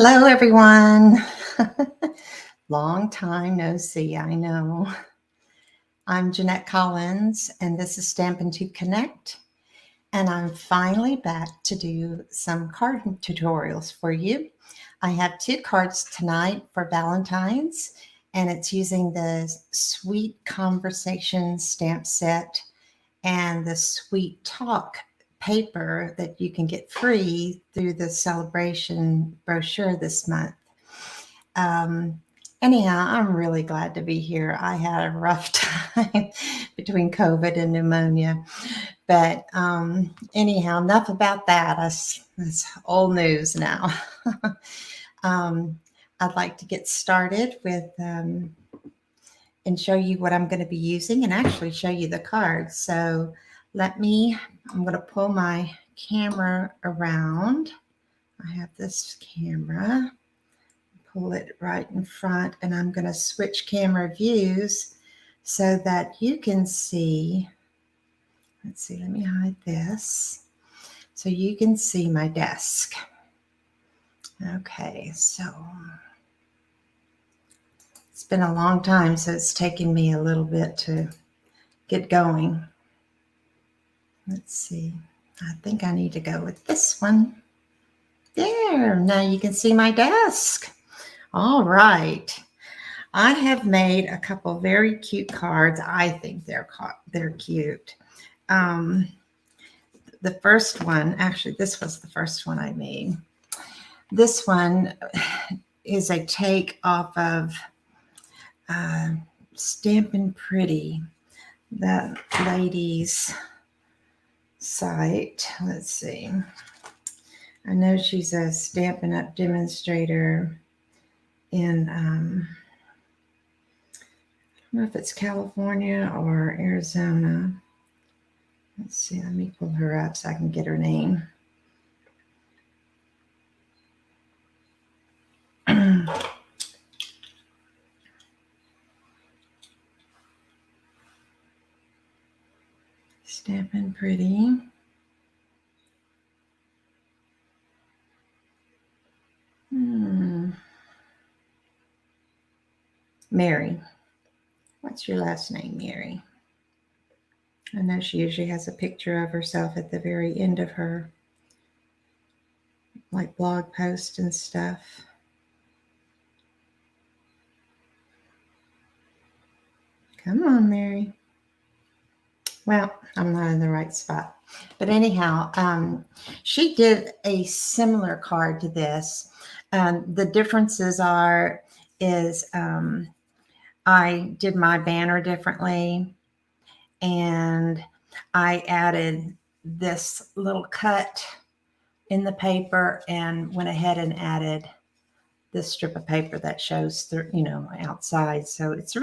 Hello, everyone. Long time no see, I know. I'm Jeanette Collins, and this is Stampin' to Connect. And I'm finally back to do some card tutorials for you. I have 2 cards tonight for Valentine's, and it's using the Sweet Conversation stamp set and the Sweet Talk paper that you can get free through the celebration brochure this month. Um, Anyhow, I'm really glad to be here. I had a rough time between COVID and pneumonia. But anyhow, enough about that. That's old news now. um, I'd like to get started with and show you what I'm going to be using and actually show you the cards. So I'm going to pull my camera around. I have this camera. Pull it right in front, and I'm going to switch camera views so that you can see. Let's see, let me hide this so you can see my desk. Okay, so it's been a long time, so it's taken me a little bit to get going. Let's see, I think I need to go with this one. There, now you can see my desk. All right. I have made a couple very cute cards. I think they're cute. The first one, actually, this was the first one I made. This one is a take off of Stampin' Pretty, that lady's site. Let's see. I know she's a Stampin' Up demonstrator in, I don't know if it's California or Arizona. Let's see, let me pull her up so I can get her name. Stampin' Pretty. Mary. What's your last name, Mary? I know she usually has a picture of herself at the very end of her like blog post and stuff. Come on, Mary. Well, I'm not in the right spot. But anyhow, she did a similar card to this. The differences is I did my banner differently, and I added this little cut in the paper and went ahead and added this strip of paper that shows through, outside. So it's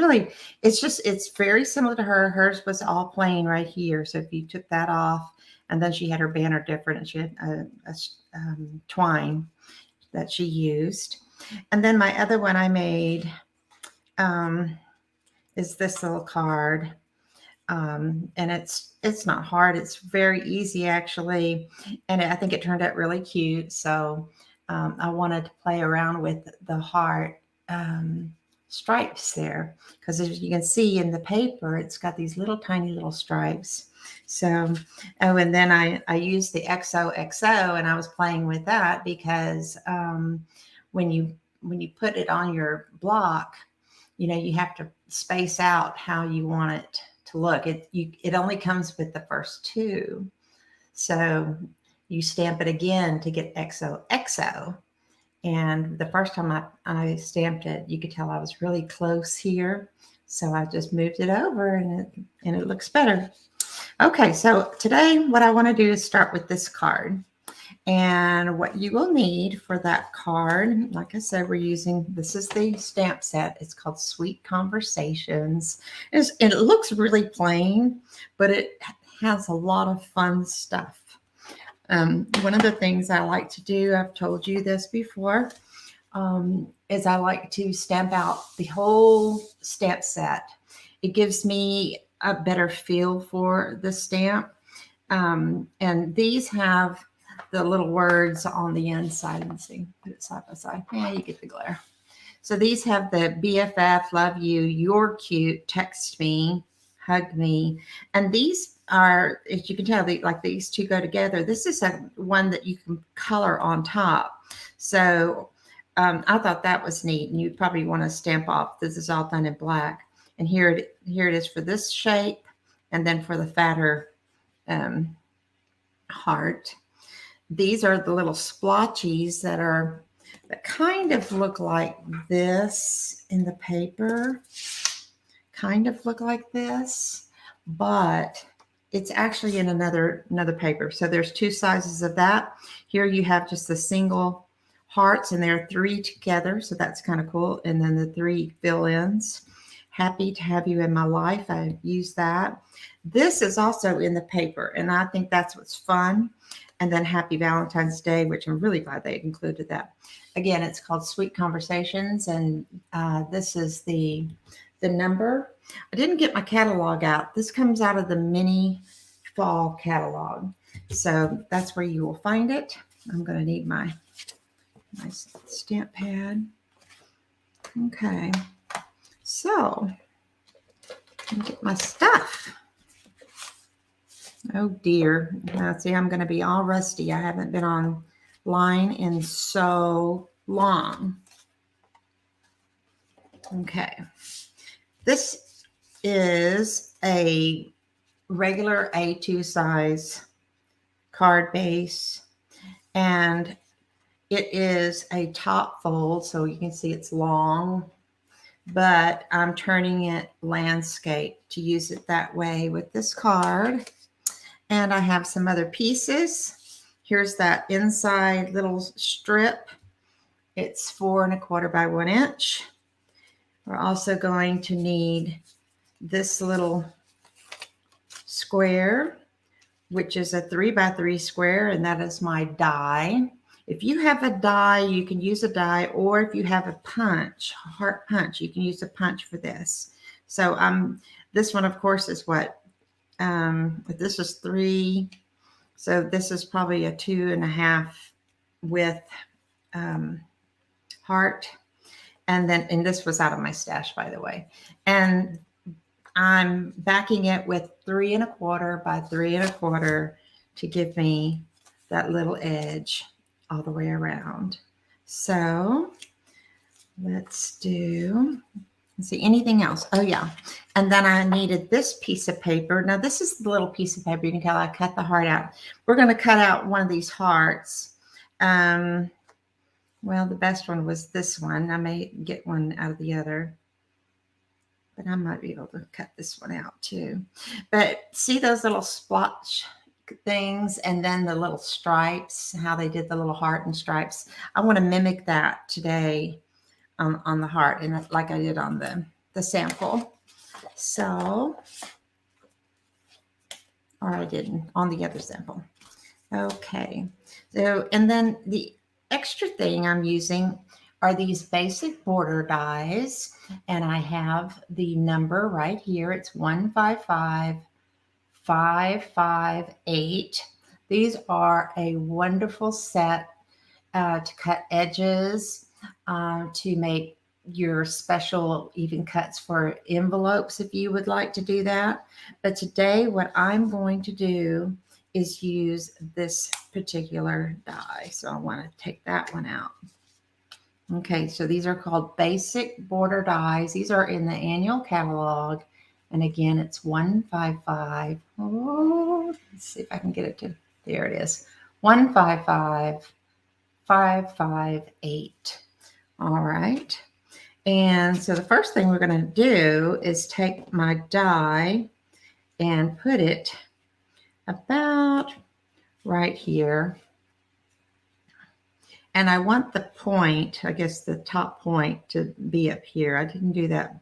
very similar to her. Hers was all plain right here. So if you took that off, and then she had her banner different, and she had a twine that she used. And then my other one I made is this little card. And it's not hard. It's very easy, actually. And I think it turned out really cute. So I wanted to play around with the heart stripes there, because as you can see in the paper, it's got these little tiny little stripes. So, and then I used the XOXO, and I was playing with that because when you put it on your block, you have to space out how you want it to look. It only comes with the first 2. So you stamp it again to get XOXO. And the first time I stamped it, you could tell I was really close here. So I just moved it over, and it looks better. Okay, so today what I want to do is start with this card. And what you will need for that card, like I said, this is the stamp set. It's called Sweet Conversations. It looks really plain, but it has a lot of fun stuff. One of the things I like to do, I've told you this before, is I like to stamp out the whole stamp set. It gives me a better feel for the stamp. And these have the little words on the inside. Let's see, put it side by side. Yeah, you get the glare. So these have the BFF, love you, you're cute, text me, hug me. And these are, as you can tell, like these two go together. This is one that you can color on top. So I thought that was neat. And you'd probably want to stamp off. This is all done in black. And here it is for this shape. And then for the fatter heart. These are the little splotchies that kind of look like this in the paper. Kind of look like this, but it's actually in another paper. So there's two sizes of that. Here you have just the single hearts, and there are three together, so that's kind of cool. And then the three fill-ins. Happy to have you in my life. I use that. This is also in the paper, and I think that's what's fun. And then Happy Valentine's Day, which I'm really glad they included that. Again, it's called Sweet Conversations, and this is the number. I didn't get my catalog out. This comes out of the mini fall catalog. So that's where you will find it. I'm going to need my stamp pad. Okay. So, let me get my stuff. Oh dear. Now, see, I'm going to be all rusty. I haven't been online in so long. Okay. This is a regular A2 size card base, and it is a top fold, so you can see it's long, but I'm turning it landscape to use it that way with this card. And I have some other pieces. Here's that inside little strip. It's 4 1/4 by 1 inch. We're also going to need this little square, which is a 3 by 3 square, and that is my die. If you have a die, you can use a die, or if you have a punch, heart punch, you can use a punch for this. So this one, of course, is what? This is 3. So this is probably a 2.5 with heart. And this was out of my stash, by the way. And I'm backing it with 3 1/4 by 3 1/4 to give me that little edge all the way around. So let's see, anything else? Oh yeah. And then I needed this piece of paper. Now this is the little piece of paper. You can tell I cut the heart out. We're going to cut out one of these hearts. Well, the best one was this one. I may get one out of the other, but I might be able to cut this one out too. But see those little splotch things, and then the little stripes, how they did the little heart and stripes. I want to mimic that today on the heart, and like I did on the sample. So, or I didn't on the other sample. Okay. So, and then the extra thing I'm using are these basic border dies, and I have the number right here. It's 155558. These are a wonderful set to cut edges, to make your special even cuts for envelopes if you would like to do that. But today what I'm going to do is use this particular die. So I want to take that one out. Okay, so these are called basic border dies. These are in the annual catalog. And again, it's 155. Oh, let's see if I can get it to, there it is. 155558. All right. And so the first thing we're going to do is take my die and put it about right here. And I want the point, I guess the top point, to be up here. I didn't do that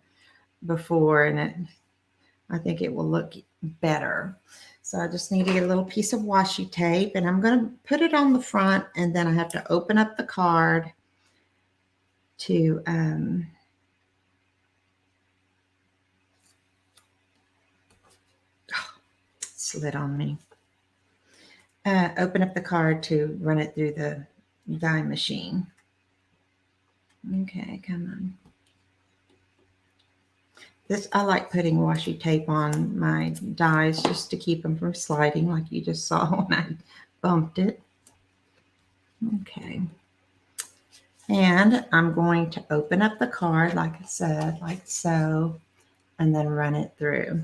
before, and I think it will look better. So I just need to get a little piece of washi tape, and I'm going to put it on the front, and then I have to open up the card to slid on me. open up the card to run it through the die machine. Okay, come on. This, I like putting washi tape on my dies just to keep them from sliding like you just saw when I bumped it. Okay. And I'm going to open up the card, like I said, like so, and then run it through.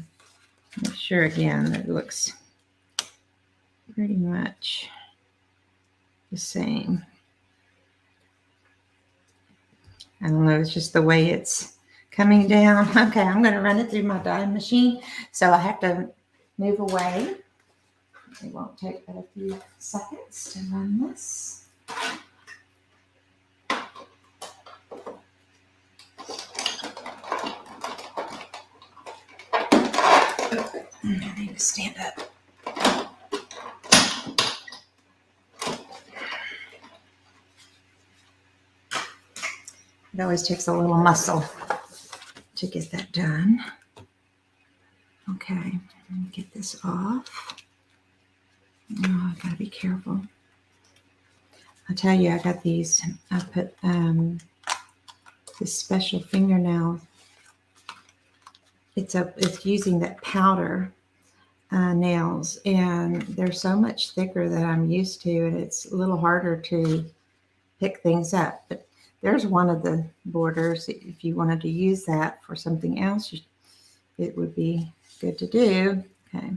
Make sure again that it looks pretty much the same. I don't know, it's just the way it's coming down. Okay, I'm going to run it through my die machine. So I have to move away. It won't take but a few seconds to run this. I need to stand up. It always takes a little muscle to get that done. Okay, get this off. Oh, I gotta be careful. I tell you, I got these. I put this special fingernail. It's using that powder nails, and they're so much thicker than I'm used to, and it's a little harder to pick things up. But there's one of the borders. If you wanted to use that for something else, it would be good to do. Okay.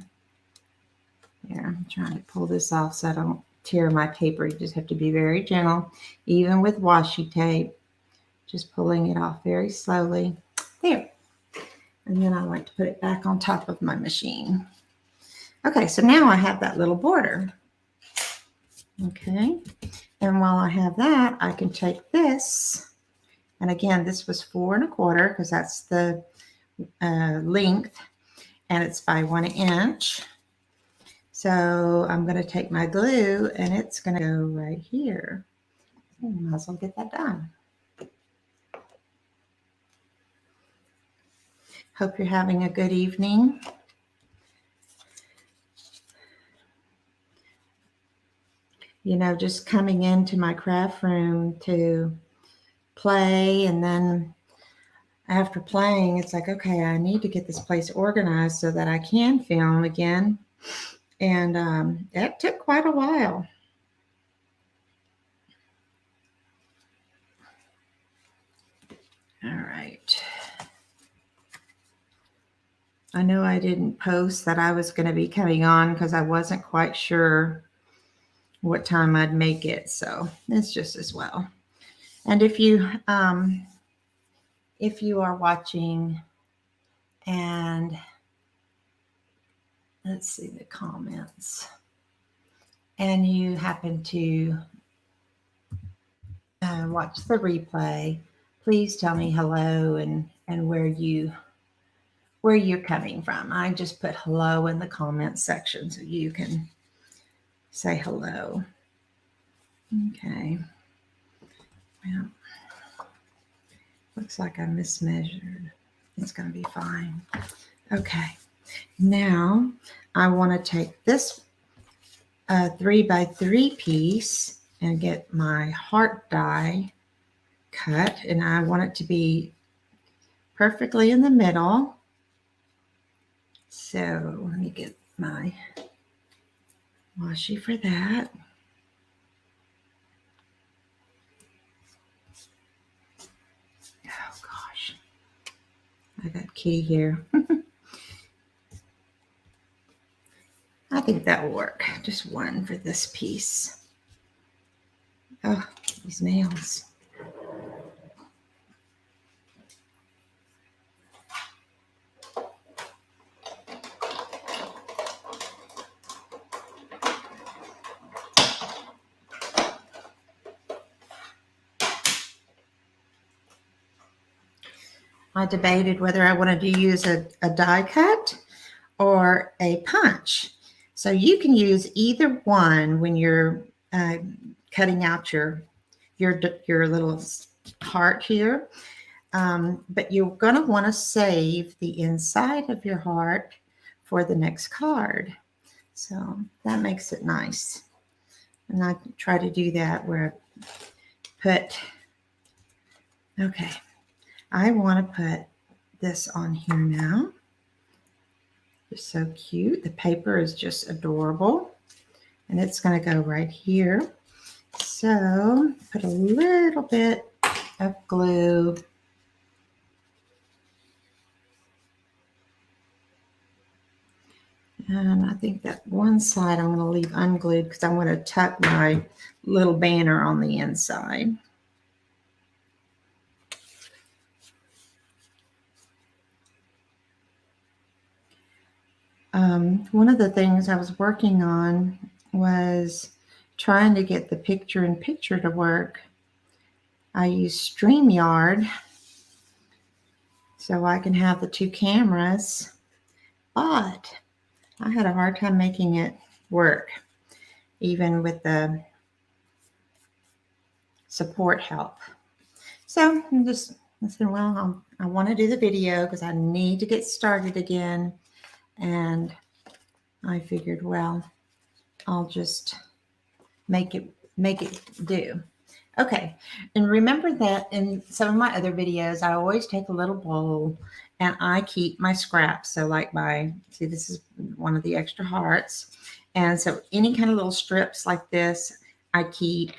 Here, I'm trying to pull this off so I don't tear my paper. You just have to be very gentle, even with washi tape. Just pulling it off very slowly. There. And then I like to put it back on top of my machine. Okay, so now I have that little border. Okay, and while I have that, I can take this. And again, this was 4 1/4 because that's the length, and it's by 1 inch. So I'm going to take my glue, and it's going to go right here. I might as well get that done. Hope you're having a good evening. You know, just coming into my craft room to play, and then after playing, it's like, okay, I need to get this place organized so that I can film again. And that took quite a while. All right. I know I didn't post that I was going to be coming on because I wasn't quite sure what time I'd make it. So it's just as well. And if you are watching and let's see the comments, and you happen to watch the replay, please tell me hello and where you're coming from. I just put hello in the comments section so you can say hello. Okay. Well, looks like I mismeasured. It's going to be fine. Okay. Now I want to take this 3x3 piece and get my heart die cut, and I want it to be perfectly in the middle. So let me get my washi for that. Oh gosh, I got kitty here. I think that will work. Just one for this piece. Oh, these nails. I debated whether I wanted to use a die cut or a punch. So you can use either one when you're cutting out your little heart here. But you're going to want to save the inside of your heart for the next card. So that makes it nice. And I try to do that where I put, okay, I want to put this on here now. It's so cute. The paper is just adorable. And it's going to go right here. So put a little bit of glue. And I think that one side I'm going to leave unglued because I'm going to tuck my little banner on the inside. One of the things I was working on was trying to get the picture-in-picture to work. I use StreamYard so I can have the two cameras, but I had a hard time making it work, even with the support help. So I'm just, I said, well, I want to do the video because I need to get started again. And I figured, well, I'll just make it do. Okay, and remember that in some of my other videos, I always take a little bowl and I keep my scraps. So like see, this is one of the extra hearts. And so any kind of little strips like this, I keep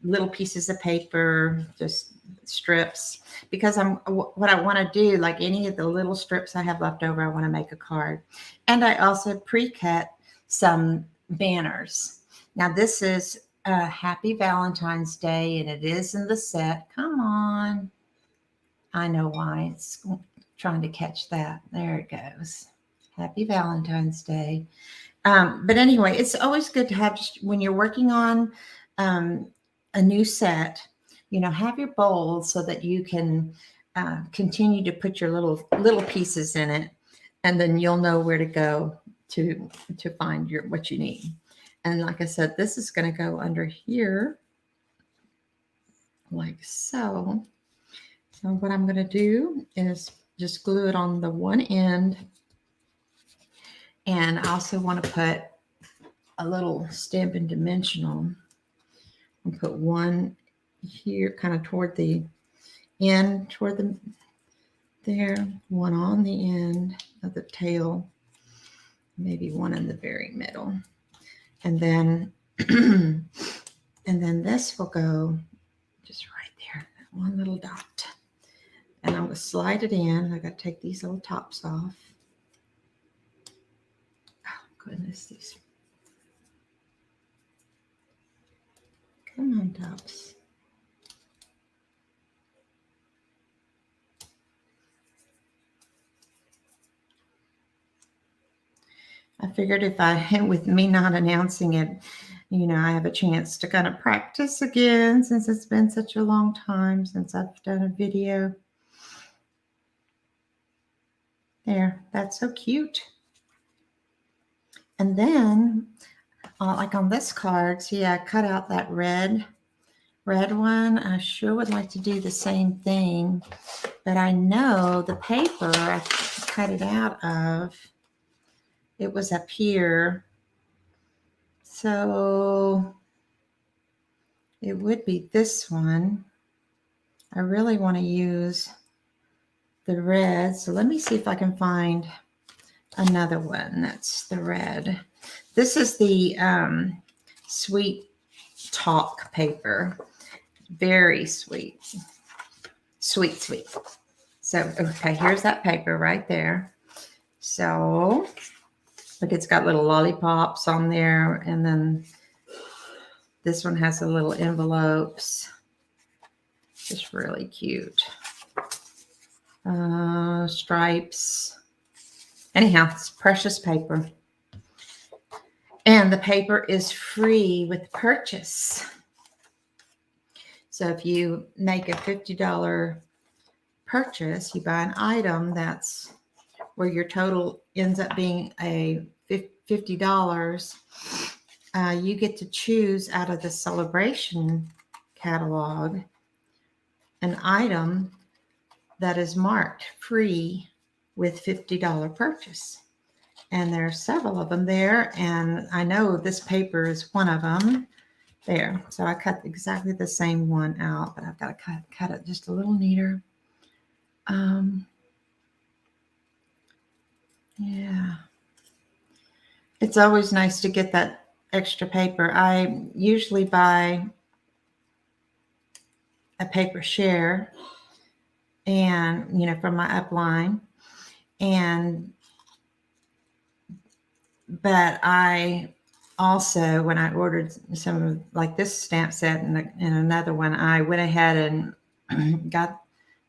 little pieces of paper, just strips, because what I want to do, like any of the little strips I have left over, I want to make a card. And I also pre-cut some banners. Now this is Happy Valentine's Day, and it is in the set. Come on. I know why it's trying to catch that. There it goes. Happy Valentine's Day. But anyway, it's always good to have, just when you're working on a new set, have your bowl so that you can continue to put your little pieces in it, and then you'll know where to go to find what you need. And like I said, this is going to go under here like so. So what I'm going to do is just glue it on the one end. And I also want to put a little Stampin' Dimensional. I'll put one here kind of toward the end, there, one on the end of the tail, maybe one in the very middle. And then and then this will go just right there, that one little dot. And I'm going to slide it in. I got to take these little tops off. Oh goodness, these. Come on, tops. I figured with me not announcing it, I have a chance to kind of practice again, since it's been such a long time since I've done a video. There, that's so cute. And then, like on this card, see, I cut out that red one. I sure would like to do the same thing, but I know the paper I cut it out of, it was up here. So it would be this one. I really want to use the red. So let me see if I can find another one that's the red. This is the Sweet Talk paper. Very sweet. Sweet. So, okay, here's that paper right there. So, look, it's got little lollipops on there. And then this one has the little envelopes. Just really cute. Stripes. Anyhow, it's precious paper. And the paper is free with purchase. So if you make a $50 purchase, you buy an item that's where your total ends up being a $50, you get to choose out of the celebration catalog an item that is marked free with $50 purchase. And there are several of them there. And I know this paper is one of them there. So I cut exactly the same one out, but I've got to cut it just a little neater. Yeah. It's always nice to get that extra paper. I usually buy a paper share and, from my upline. But I also, when I ordered some like this stamp set and another one, I went ahead and got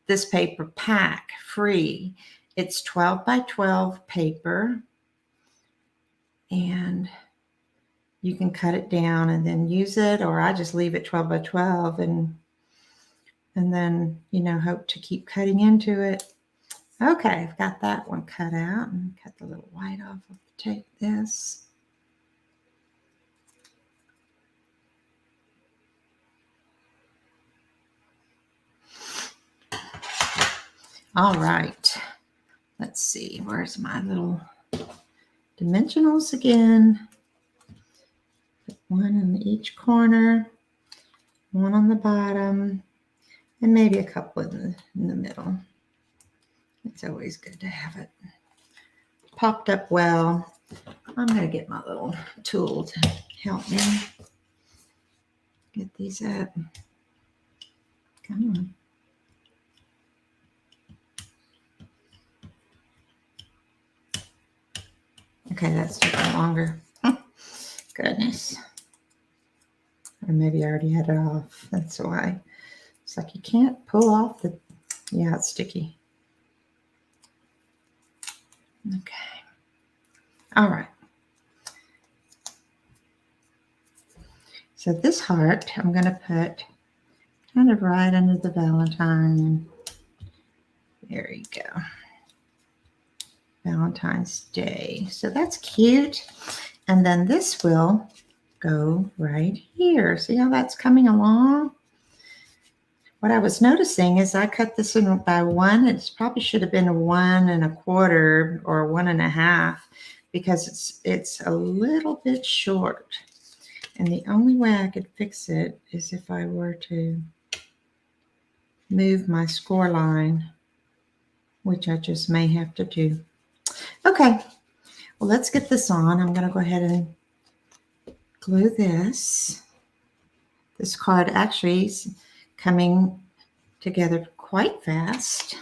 this paper pack free. It's 12 by 12 paper, and you can cut it down and then use it, or I just leave it 12 by 12 and then, hope to keep cutting into it. Okay, I've got that one cut out and cut the little white off of this. All right, let's see, where's my little dimensionals again? Put one in each corner, one on the bottom, and maybe a couple in the middle. It's always good to have it popped up well. I'm going to get my little tool to help me get these up. Come on. Okay, that's taking longer. Goodness. Or maybe I already had it off. That's why. It's like you can't pull off the... Yeah, it's sticky. Okay. All right. So this heart, I'm going to put kind of right under the Valentine. There you go. Valentine's Day. So that's cute. And then this will go right here. See how that's coming along? What I was noticing is I cut this in by 1. It probably should have been a 1 1/4 or 1 1/2 because it's a little bit short. And the only way I could fix it is if I were to move my score line, which I just may have to do. Okay, well, let's get this on. I'm going to go ahead and glue this. This card actually is coming together quite fast.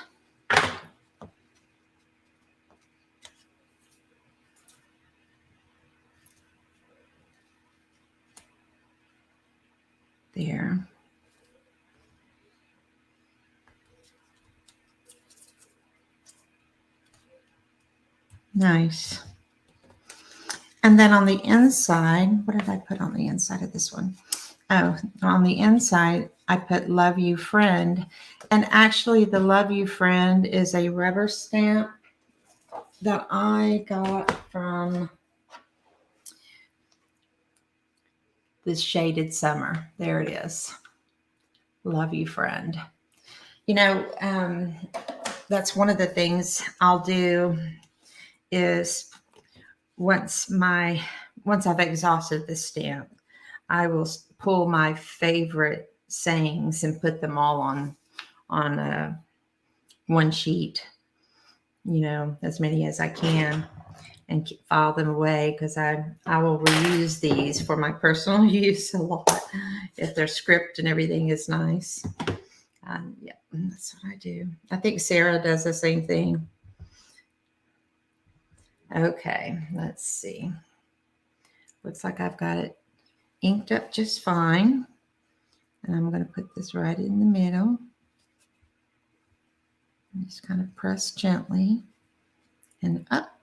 There. Nice. And then on the inside, what did I put on the inside of this one? Oh, on the inside, I put Love You Friend. And actually, the Love You Friend is a rubber stamp that I got from this Shaded Summer. There it is. Love You Friend. That's one of the things I'll do is once I've exhausted the stamp, I will pull my favorite sayings and put them all on one sheet, as many as I can, and file them away because I will reuse these for my personal use a lot if their script and everything is nice. Yeah, that's what I do. I think Sarah does the same thing. Okay, let's see. Looks like I've got it inked up just fine. And I'm going to put this right in the middle. And just kind of press gently and up.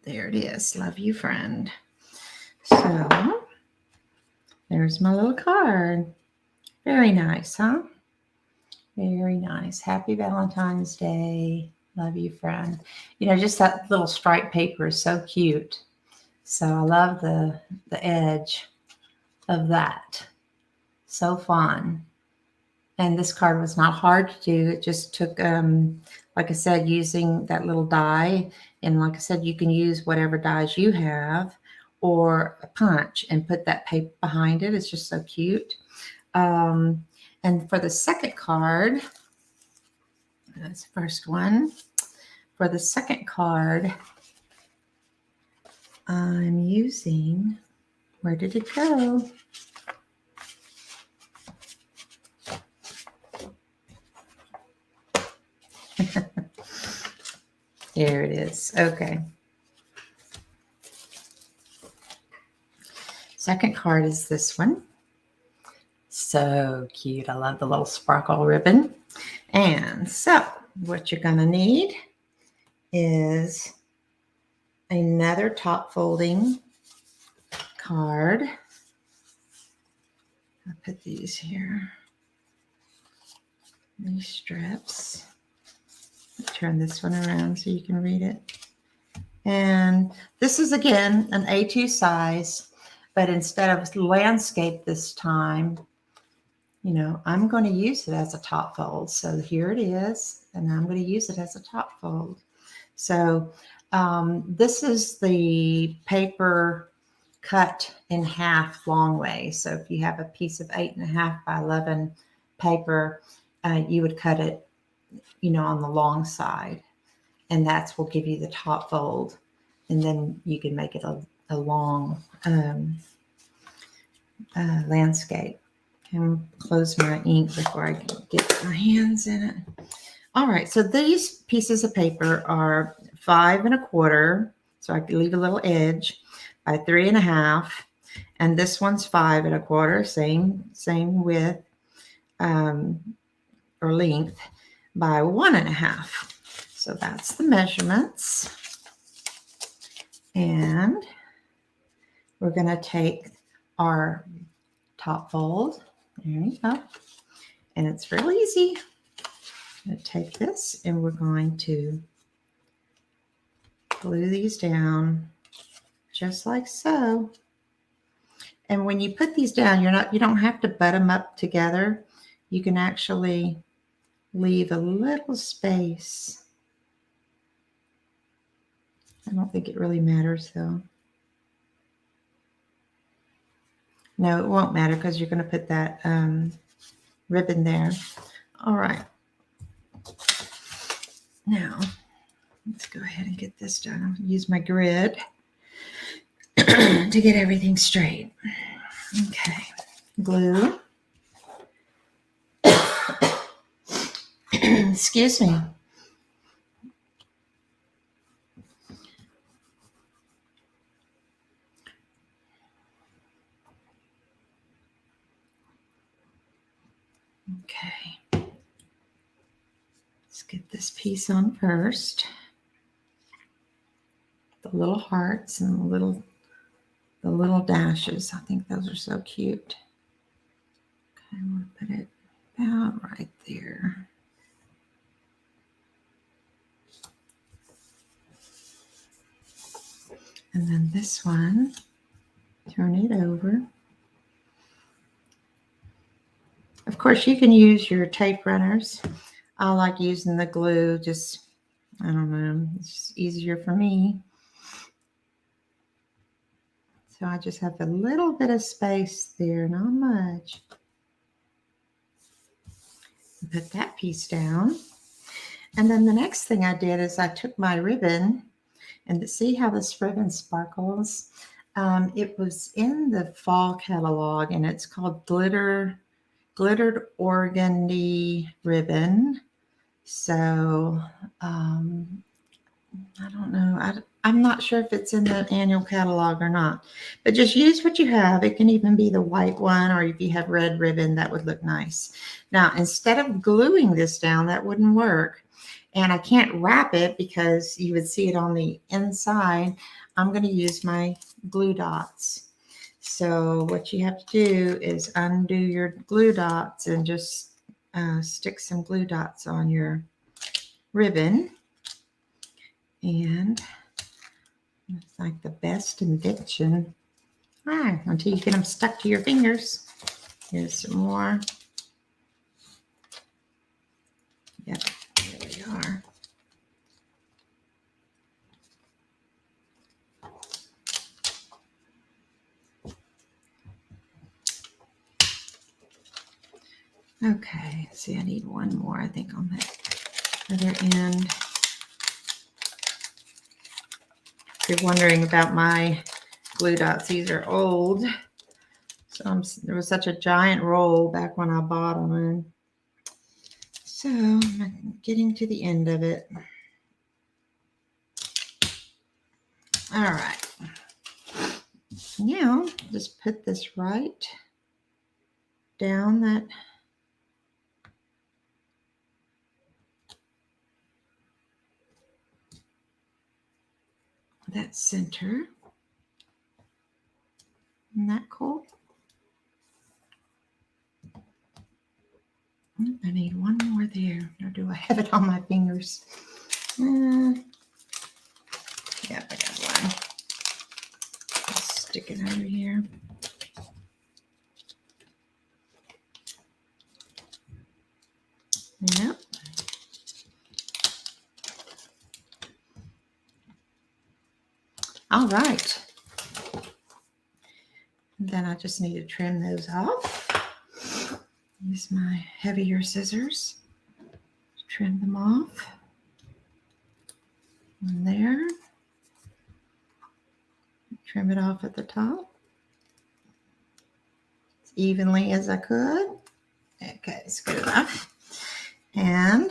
There it is. Love You Friend. So there's my little card. Very nice, huh? Very nice. Happy Valentine's Day. Love You Friend. Just that little striped paper is so cute. So I love the edge of that. So fun. And this card was not hard to do. It just took, like I said, using that little die. And like I said, you can use whatever dies you have or a punch and put that paper behind it. It's just so cute. And for the second card, that's the first one. For the second card, I'm using, where did it go? Here it is. Okay. Second card is this one. So cute. I love the little sparkle ribbon. And so what you're going to need is another top folding card. I'll put these here. These strips. Turn this one around so you can read it. And this is again an A2 size, but instead of landscape this time, you know, I'm going to use it as a top fold. So here it is, and I'm going to use it as a top fold. So this is the paper cut in half long way. So if you have a piece of 8.5 by 11 paper, you would cut it, you know, on the long side, and that's will give you the top fold, and then you can make it a long landscape. And close my ink before I get my hands in it. All right, so these pieces of paper are 5 1/4, so I can leave a little edge, by 3 1/2, and this one's 5 1/4, same width or length, by 1 1/2. So that's the measurements, and we're going to take our top fold. There you go. And it's real easy. I'm going to take this and we're going to glue these down just like so. And when you put these down, you don't have to butt them up together. You can actually leave a little space. I don't think it really matters though. No, it won't matter because you're going to put that ribbon there. All right. Now, let's go ahead and get this done. I'll use my grid to get everything straight. Okay. Glue. Excuse me. Okay. Let's get this piece on first. The little hearts and the little dashes. I think those are so cute. Okay, I'm going to put it about right there. And then this one, turn it over. Of course, you can use your tape runners. I like using the glue, just, I don't know, it's just easier for me. So I just have a little bit of space there, not much. Put that piece down. And then the next thing I did is I took my ribbon, and to see how this ribbon sparkles, it was in the fall catalog, and it's called Glittered Organdy Ribbon. So I don't know. I'm not sure if it's in the annual catalog or not, but just use what you have. It can even be the white one, or if you have red ribbon, that would look nice. Now, instead of gluing this down, that wouldn't work. And I can't wrap it because you would see it on the inside. I'm going to use my glue dots. So what you have to do is undo your glue dots and just stick some glue dots on your ribbon. And it's like the best invention. Until you get them stuck to your fingers. Here's some more. Yep, here we are. Okay, see, I need one more, I think, on that other end. If you're wondering about my glue dots, these are old. So there was such a giant roll back when I bought them. And so I'm getting to the end of it. All right. Now, just put this right down that center. Isn't that cool? I need one more there. Or do I have it on my fingers? Yep, I got one. Let's stick it over here. Yep. All right. And then I just need to trim those off. Use my heavier scissors to trim them off. And there. Trim it off at the top as evenly as I could. Okay, it's good enough. And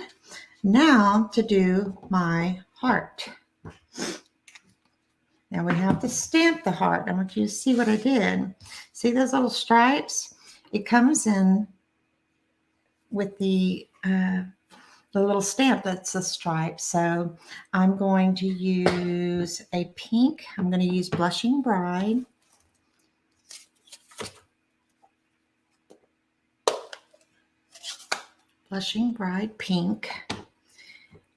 now to do my heart. Now we have to stamp the heart. I want you to see what I did. See those little stripes? It comes in with the little stamp that's a stripe. So I'm going to use a pink. I'm going to use Blushing Bride. Blushing Bride pink.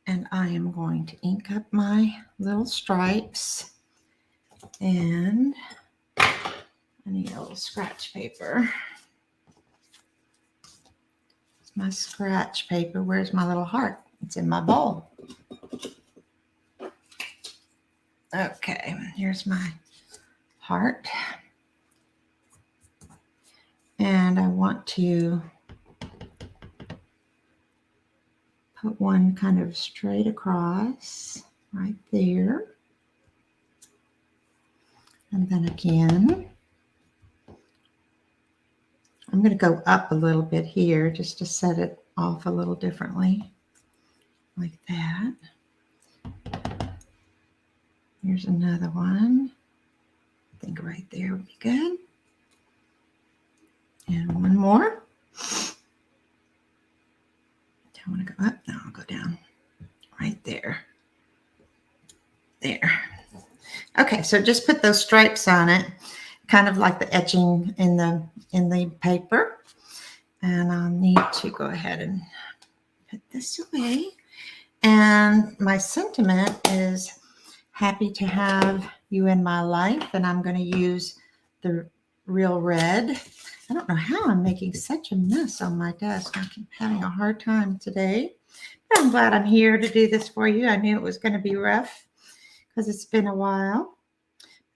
And I am going to ink up my little stripes. And I need a little scratch paper. It's my scratch paper. Where's my little heart? It's in my bowl. Okay, here's my heart. And I want to put one kind of straight across right there. And then again, I'm going to go up a little bit here just to set it off a little differently, like that. Here's another one. I think right there would be good. And one more. Do I want to go up? No, I'll go down. Right there. There. Okay, so just put those stripes on it, kind of like the etching in the paper. And I'll need to go ahead and put this away. And my sentiment is happy to have you in my life. And I'm going to use the Real Red. I don't know how I'm making such a mess on my desk. I'm having a hard time today. But I'm glad I'm here to do this for you. I knew it was going to be rough because it's been a while.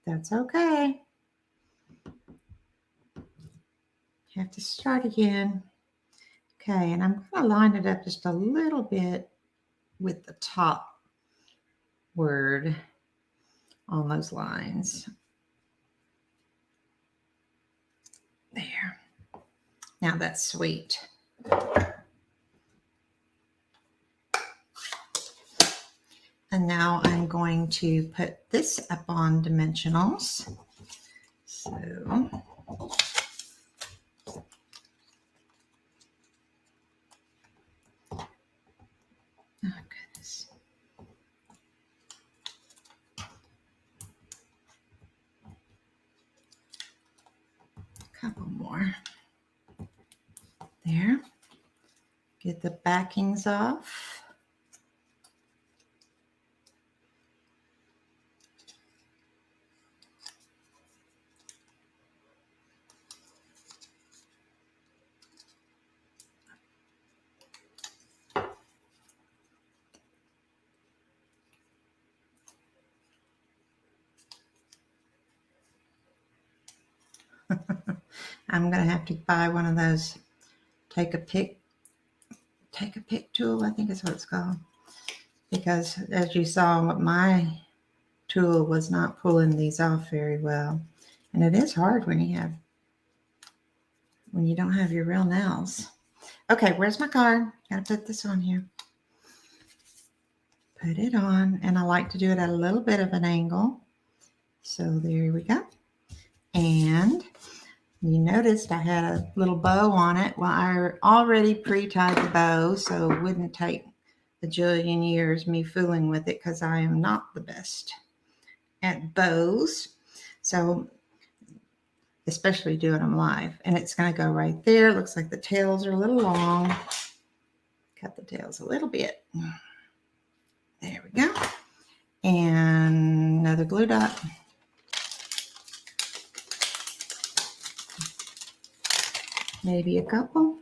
That's okay. You have to start again. Okay, and I'm going to line it up just a little bit with the top word on those lines. There. Now that's sweet. And now I'm going to put this up on dimensionals. So, oh goodness. A couple more. There. Get the backings off. I'm going to have to buy one of those take a pick tool, I think is what it's called. Because as you saw, my tool was not pulling these off very well. And it is hard when you don't have your real nails. Okay, where's my card? Gotta put this on here. Put it on, and I like to do it at a little bit of an angle. So there we go. And you noticed I had a little bow on it. Well, I already pre-tied the bow, so it wouldn't take a jillion years me fooling with it because I am not the best at bows. So especially doing them live. And it's going to go right there. Looks like the tails are a little long. Cut the tails a little bit. There we go. And another glue dot. Maybe a couple.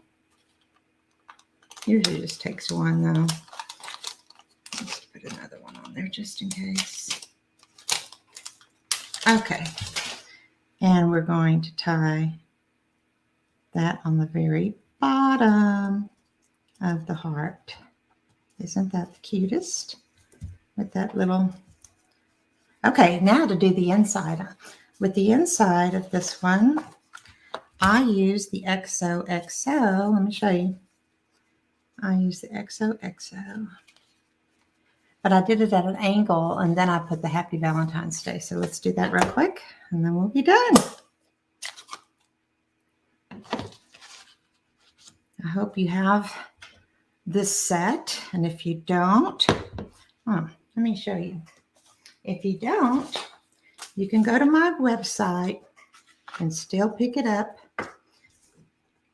Usually just takes one though. Let's put another one on there just in case. Okay. And we're going to tie that on the very bottom of the heart. Isn't that the cutest? With that little... Okay, now to do the inside. With the inside of this one, I use the XOXO. Let me show you. I use the XOXO. But I did it at an angle, and then I put the Happy Valentine's Day. So let's do that real quick, and then we'll be done. I hope you have this set, and if you don't, let me show you. If you don't, you can go to my website and still pick it up.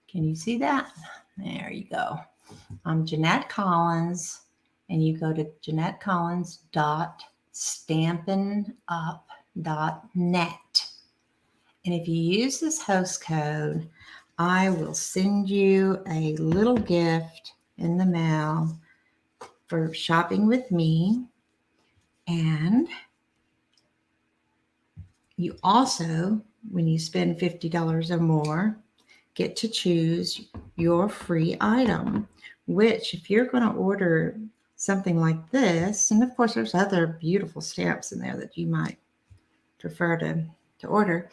Can you see that? There you go. I'm Jeanette Collins, and you go to JeanetteCollins.stampinup.net. And if you use this host code, I will send you a little gift in the mail for shopping with me. And you also, when you spend $50 or more, get to choose your free item, which if you're going to order something like this, and of course there's other beautiful stamps in there that you might prefer to order,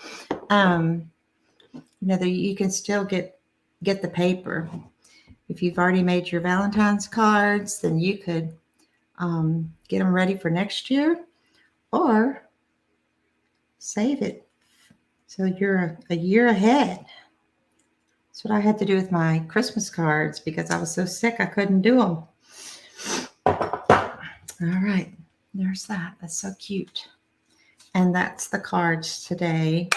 you can still get the paper. If you've already made your Valentine's cards, then you could get them ready for next year or save it so you're a year ahead. That's what I had to do with my Christmas cards because I was so sick I couldn't do them. All right, there's that. That's so cute. And that's the cards today.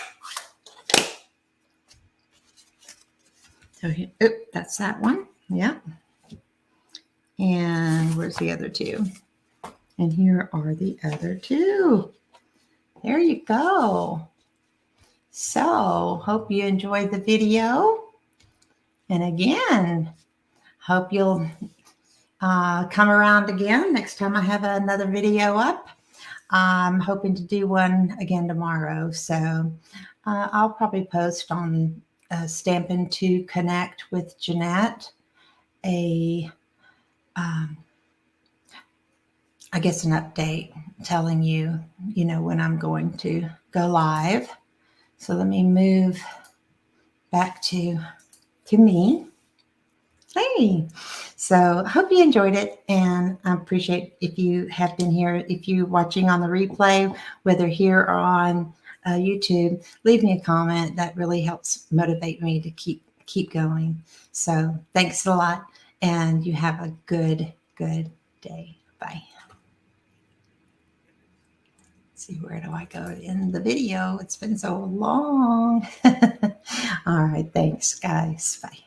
So here, that's that one. Yeah. And where's the other two? And here are the other two. There you go. So, hope you enjoyed the video. And again, hope you'll come around again next time I have another video up. I'm hoping to do one again tomorrow. So, I'll probably post on Stampin' to Connect with Jeanette I guess an update telling you, when I'm going to go live. So let me move back to me. Hey, so I hope you enjoyed it, and I appreciate if you have been here. If you're watching on the replay, whether here or on YouTube, leave me a comment. That really helps motivate me to keep going. So thanks a lot, and you have a good day. Bye. See, where do I go in the video? It's been so long. All right, thanks, guys. Bye.